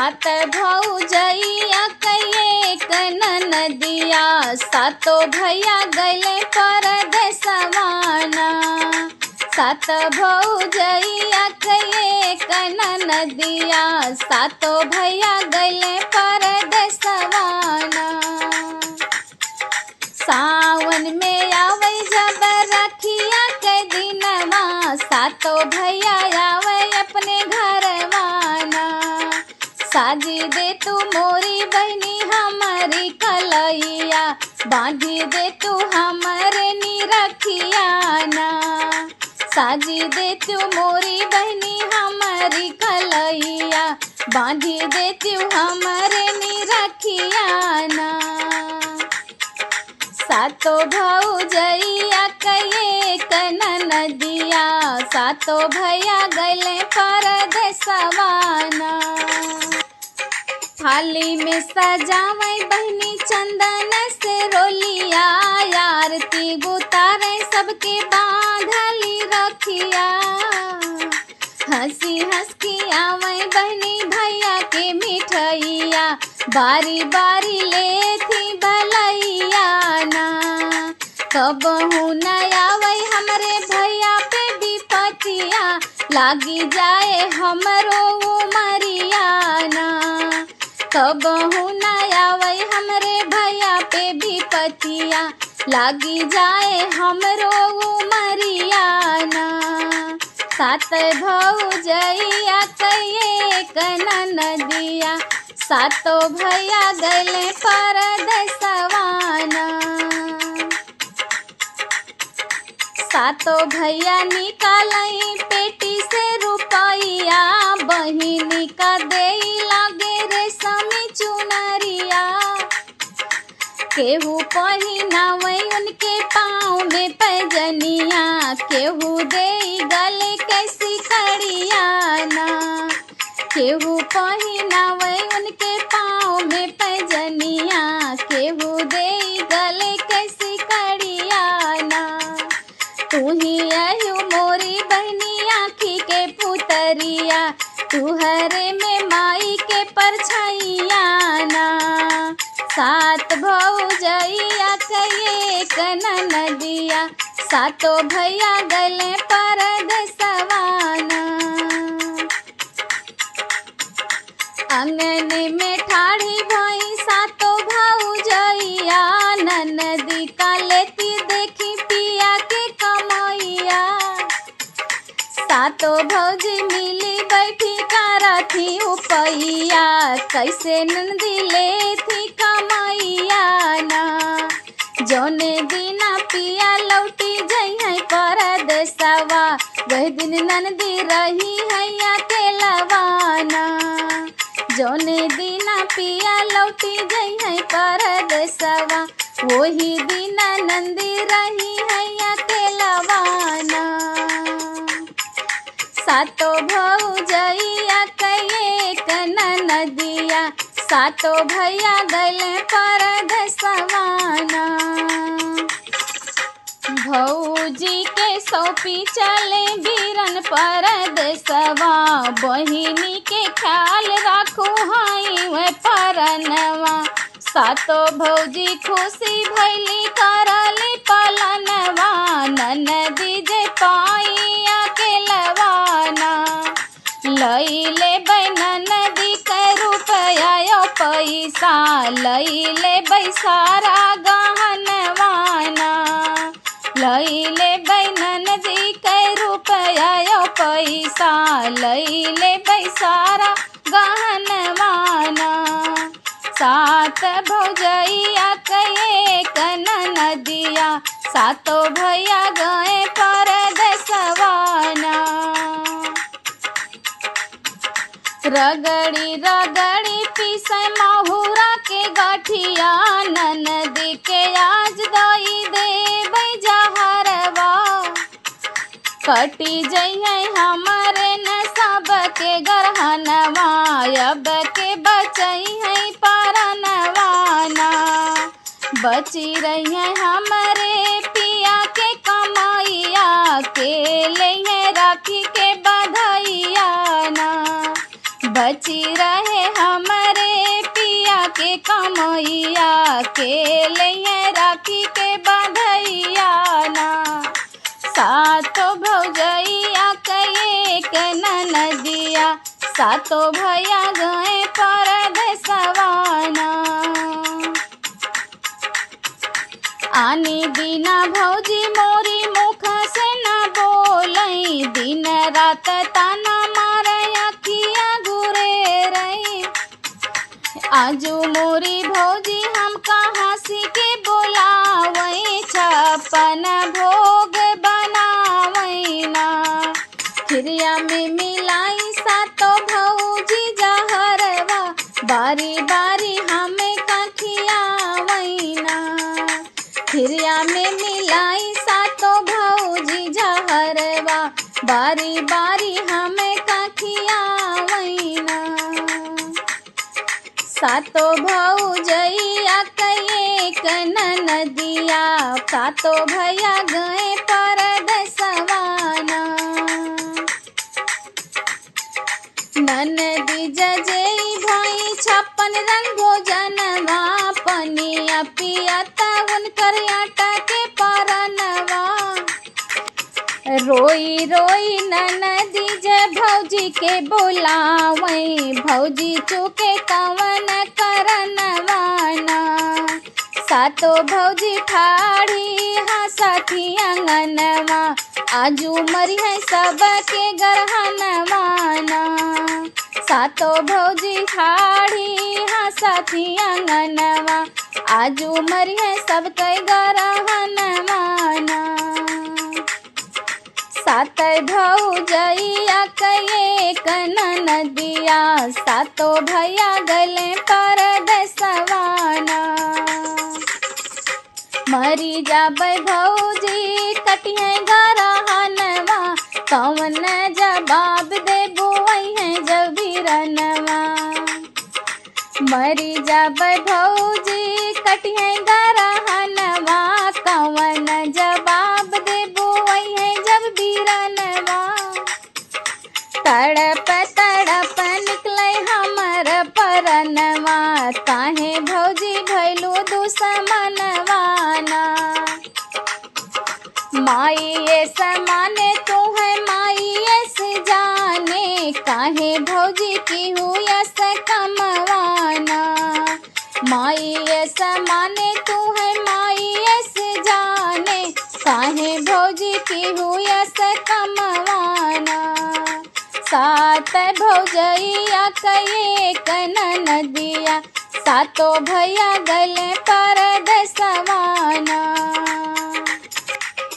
सात भौजैया कइए ननदिया, सातो भैया गइले परदेसवाना। सात भौजैया कइए ननदिया, सातो भैया गइले परदेसवाना। सावन में आवे जब रखिया के दिनवा, सातो भैया आवे अपने घरवाना। साजी दे तू मोरी बहनी हमारी कलैया, बांधी दे तू हमारे निरखियाना। साजी दे तू मोरी बहनी हमारी कलैया, बांधी दे तू हमारे निरखियाना। सातो भौजैया कइए ननदिया, सातो भैया गइले परदेसवाना। थाली में सजावे बहनी चंदन से रोलिया, आरती गुतारे सबके बांधली रखिया। हंसी हंस के आवे बहनी भैया के मिठैया, बारी बारी ले थी भलैया ना। कबहू न आवे हमरे भैया पे विपतिया, लागी जाए हमरो उमरिया ना। कबहू न आवे हमरे भैया पे विपतिया, लागी जाए हमरो उमरिया ना। सात भौजैया कइए ननदिया, सातो भैया गइले परदेसवाना। सातो भैया निकालई पेटी से रुपैया, बहिनी का देई लागे रेशमी चुनरिया। केहू पहिनावे उनके पाँव में पैजनिया, केहू देई गले के सिकड़िया ना। केहू पहिनावे उनके पाँव में पैजनिया, केहू देई गले के सिकड़िया ना। तू ही आयु मोरी बहनी आँखी के पुतरिया, तुहरे में माई के परछाइया ना। सात भौजैया कइए ननदिया, सातो भैया गइले परदेसवाना। अंगने में ठाड़ी भई सातो भौजैया, ननदी का लेती देखी पिया के कमैया। सातो भौजी मिली बैठी करथी उपैया, कैसे नंदी ले थी कमैया ना। जौने दिना पिया लौटी जइहे परदेसवा, वह दिन नंदी रही है अकेलवाना। जौने दिना पिया लौटी जइहे परदेसवा, वही दिना नंदी रही है अकेलवाना। सातो भौजैया कइए ननदिया, सातो भैया गइले परदेसवाना। भौजी के सौंपी चले बीरन परदेसवा, बहिनी के ख्याल राखू हाई वे परनवा। सातो भौजी खुशी भैली करली पलनवा, ननदी जे पाई अकेलवाना। लइले ननदी के रुपया पैसा, लइले सारा गहनवाना। लइले ननदी के रुपया पैसा, लइले सारा गहनवाना। सात भौजैया कइए ननदिया, सातो भैया गए परदेसवाना। रगड़ी रगड़ी पीसे माहुरा के गठिया, ननदी के आज दई देबै जहरवा। कटी जइहे हमरे न सब के गरहनवा, अब के बचइहे परनवाना। बची रहिए हमरे पिया के कमाइया, के लइहे राखी के बधैया ना। बची रहे हमरे पिया के कमैया के लिए राखी के बधैया ना। सातो भौजैया के एक ननदिया सातो भैया गए परदेसवा ना। आनी दीना भौजी मोरी मुख से न बोलई दिन रात ताना मारे अखिया घुरे रही। आजू मोरी भौजी हम कहाँ सी के बोलावई छप्पन भोग बनावई ना। खिरिया में मिलाई सातो भौजी जहरवा बारी बारी हमें कखियावई ना। खिरिया में मिलाई सातो भौजी जहरवा बारी बारी हमें कखियावई ना। सातो भौजैया के एक ननदिया सातो भैया गए परदेसवा ना। ननदी जजई भई छप्पन रंग भोजनवा पनिया पियता उनकर आटा के परनवा। रोई रोई ननदी जय भौजी के बोलावई भौजी चुके कवन करनवा ना। सातो भौजी ठाड़ी हंसती अंगनवा आजू मरी है सबके गरहनवा ना। सातो भौजी ठाड़ी हंसती अंगनवा आजू मरी है सबके गरहनवा ना। सात भौजैया के एक ननदिया सातो भैया गले परदेसवा ना। मरी जाबै भौजी कटिए गरहनवा कौन जवाब दे बुआई है जब बिरनवा। मरी जाबै भौजी कटिए गरहनवा कौन जवाब दे बुआई है जब बिरनवा। तड़प तड़प निकले हमर परनवा काहे भौजी भैलू दुश्मनवा ना। माई ऐसा माने तू है माई ऐसे जाने काहे भौजी की हुई ऐसा कमवाना। माई ऐसा माने तू है माई ऐसे जाने काहे भौजी की हुई ऐसा कमवाना। सात भौजैया के एक ननदिया सातो भैया गले परदेसवा ना।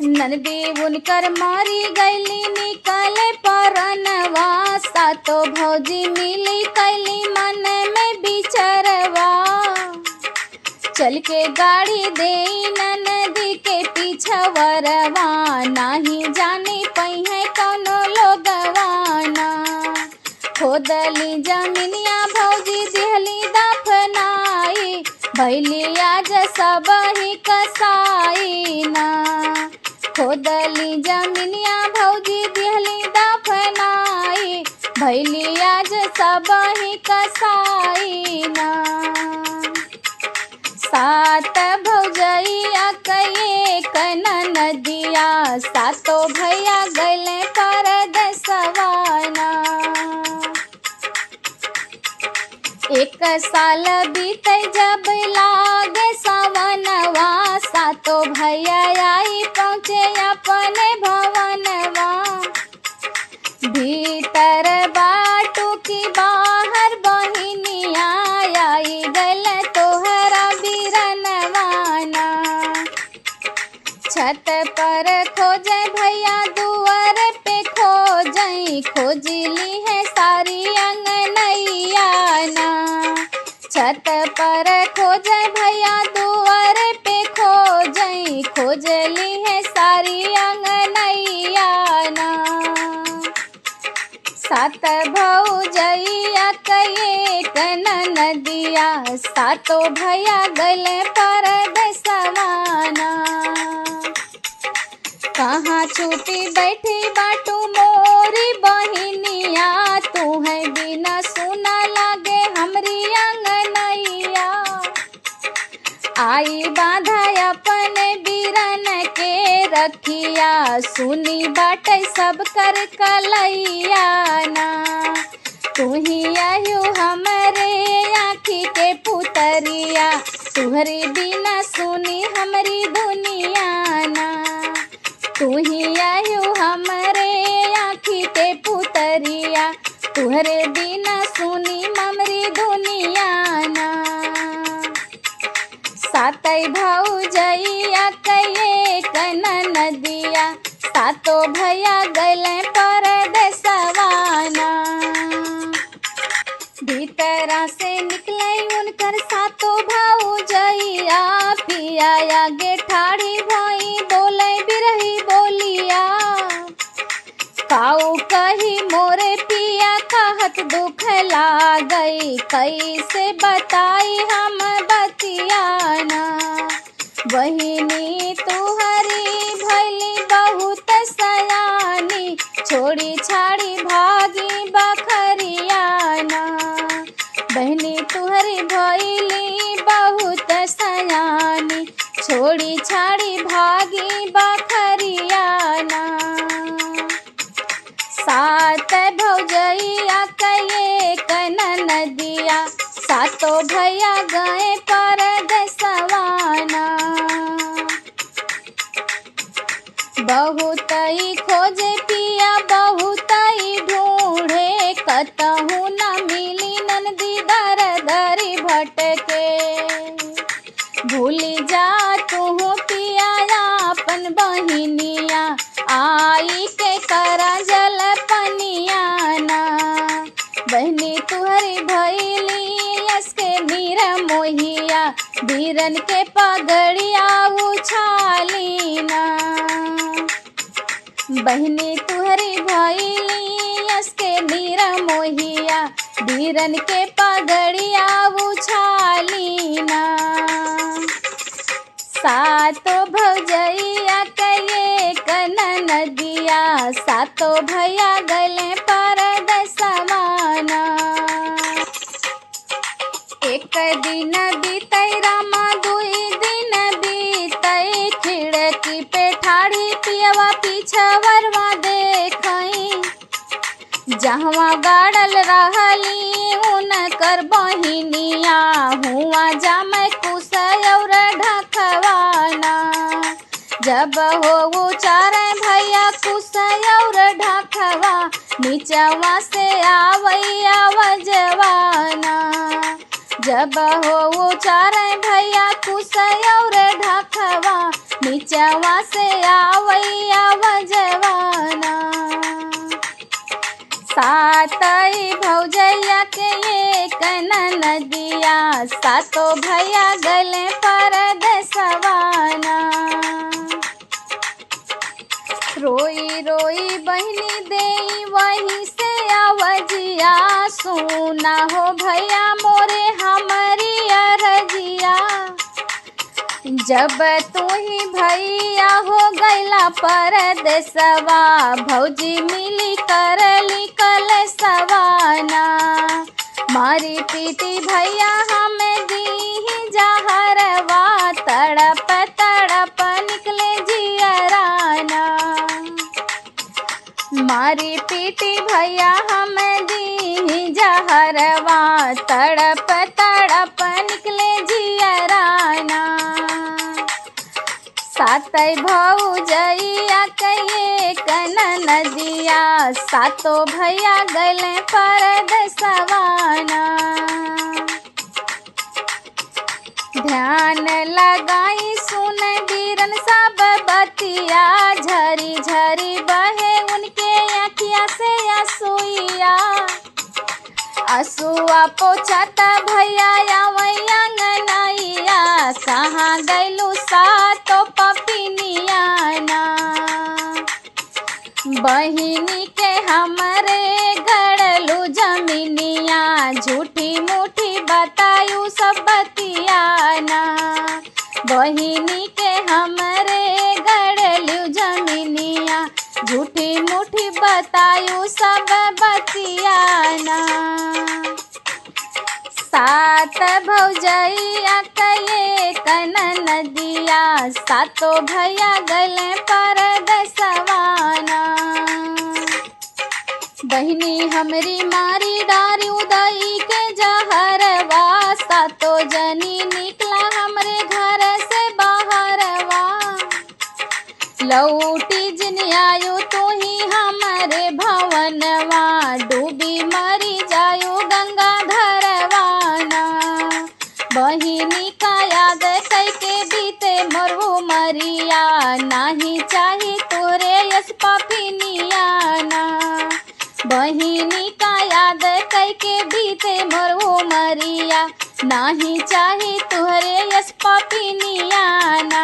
ननदी उनकर मारी गईली निकले परनवा सातो भौजी मिली कैली मन में बिचरवा। चल के गाड़ी दे ननदी के पीछवरवा नाही जानी पई है कौनो लोगवा ना। खोदली जमीनिया भौजी दिहली दफनाई भैली आज सब ही कसाई ना। खोदली जमीनिया भौजी दिहली दफनाई भैली आज सब ही कसाई ना। सात भौजैया के एक ननदिया सातो भैया गले परदेसवा ना। एक साल बीते जब लागे सवनवा सातो भैया आई पहुँचे अपने भवनवा। भीतर बाटू की बाहर बहिनिया आई गल तोहरा बिरनवा ना। छत पर खोजे भैया दुआर पे खोजई खोजली है सारी अंगनैया ना। छत पर खोजे भैया दुआर पे खोजई खोजली है सारी अंगनैया ना। सात भौजैया के एक ननदिया सातो भैया गले परदेसवा ना। कहाँ छुपी बैठी बाटू मोरी बहिनिया तू है बिना सुन आई बाधा अपने बीरन के रखिया, सुनी बाटे सब कर कलैया ना। तू ही आयु हमरे आँखी के पुतरिया, तुहरे बिना सुनी हमरी दुनिया ना। तू ही आयु हमरे आँखी के पुतरिया, तुहरे बिना सुनी हमरी दुनिया ना। सातै भौजैया कये कन नदिया, सातो भैया गले परदेसवा ना। भीतरा से निकले उनकर सातो भौजैया, पिया आगे ठाड़ी भई बोले बिरही बोलिया। काऊ कही मोरे पिया कहत दुख लागई, कैसे बताई हम बतिया ना। बहिनी तुहरी भैली बहुत सयानी, छोड़ी छाड़ी भागी बखरिया ना। बहनी तुहरी भैली बहुत सयानी, छोड़ी छाड़ी भागी बखरिया ना। सात भौजैया कये कन नदिया, सातो भैया गए परदेसवा ना। बहुतई खोजे पिया बहुतई ढूंढे, कतहु न मिली नंदी दर दरी भटके। भूली जा तू पिया अपन बहिनिया, आई के करा जल पनिया ना। बहनी तुहरी भैली यसके नीर मोहिया, बीरन के पगड़िया उछाली ना। बहनी तुहरी भैली यसके नीर मोहिया, बीरन के पगड़िया उछाली ना। सातो भौजैया कये कन नदिया, सातो भैया गले परदेसवा ना। एक दिन बीतई रामा दुई दिन बीतई, खिड़की पे ठाड़ी पियवा पीछवरवा देखई। जहवा गाड़ल रहली उनकर बहिनिया, हुआ जामै कुसय और ढकवा ना। जब हो चारे भैया कुसय और ढकवा, नीचवा से आवैया वजवाना। जब हो चारे भैया कुसय और ढकवा, नीचवा से आवैया वजवाना। सातई भौजैया के ये कन नदिया, सातो भैया गले परदेसवा ना। रोई रोई बहनी देई वहीं से आवजिया, सुना हो भैया मोरे हमारी अरजिया। जब तू ही भैया हो गैला परदेसवा, भौजी मिली करली कलसवा ना। मारी पीटी भैया हमें दी जहरवा, तड़प तड़प निकले जियराना। मारी पीटी भैया हमें दी जहरवा, तड़प तड़प निकले जियराना। सातै भौजैया कये कन नदिया, सातो भैया गले परदेसवा ना। ध्यान लगाई सुन बीरन सब बतिया, झरी झरी बहे उनके आँखिया से आंसुइया। आंसुआ पोछता भैया आवैया अंगनैया, कहाँ गैलू सातो पपिनिया ना। बहिनी के हमरे गड़लू जमीनिया, झूठी मूठी बतायू सब बतिया ना। बहिनी के हमरे गड़लू जमीनिया, झूठी मूठी बतायू सब बतिया ना। सात भौजैया कये कन नदिया, सातो भैया गले परदेसवाना। बहिनी हमरी मारी डारी उदई के जहरवा, सातो जनी निकला हमरे घर से बाहरवा। लौटी जिन आयो तू ही हमारे भवनवा, डूबी मरी जायो गंगा धरवाना। बहिनी का याद कैके बीते मरहु मरिया, नाही चाही तोरे यस पापिनियाना। बहिनी का याद कैके बीते मरहु मरिया, नाही चाही तोरे यस पापिनियाना।